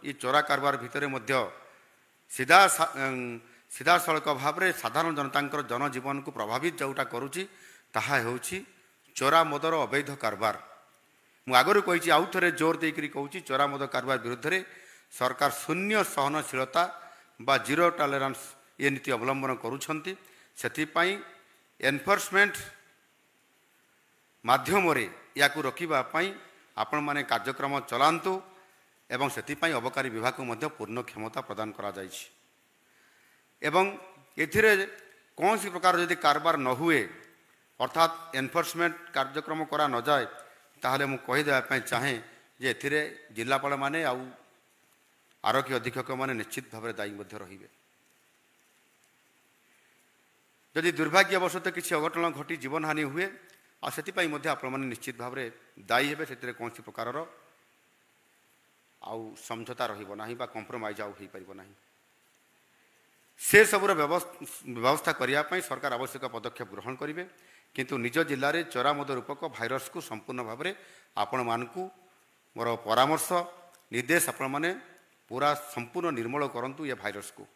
ये चोरा कारबार भितर सीधासलख भाव में साधारण जनता जनजीवन को प्रभावित जोटा करुच्ची ताहा होउछि चोरा मदर अवैध कारबार। मु आगु कही आउ थे जोर देकर कहूँ चोरा मद कारबार विरुद्ध में सरकार शून्य सहनशीलता बा जीरो टॉलरेंस ये नीति अवलंबन करुछंती। सेथिपाई एनफोर्समेंट माध्यम या रोकवा आपण माने कार्यक्रम चलांतु एवं सेथिपाई अबकारी विभाग को मध्य पूर्ण क्षमता प्रदान करा जायछि। एवं एथिरे कौन सी प्रकार यदि कारबार न हुए अर्थात एनफोर्समेंट कार्यक्रम करा न जाए ताहले मु कहि देबा चाहे जे एथिरे जिल्लापाल माने आउ आरक्षी अधीक्षक माने निश्चित भाव दायी मध्य रहिबे। यदि दुर्भाग्यवशत किसी अघटन घटी जीवन हानि हुए आ सेतिपाई मध्य आपण माने निश्चित भाव दायी हेबे। सेतिरे कौन सी प्रकार आउ समझौता रहिबो नाही बा कॉम्प्रोमाइज आउ होई परिबो नाही। से सबुर व्यवस्था करने सरकार आवश्यक पदक्षेप ग्रहण करेंगे किंतु निज जिले में चोरा मद रूपक भाइरस को संपूर्ण भाव में आपण मानकु मोर परामर्श निर्देश आपण माने पूरा संपूर्ण निर्मूल करंतु ये भाइरस को।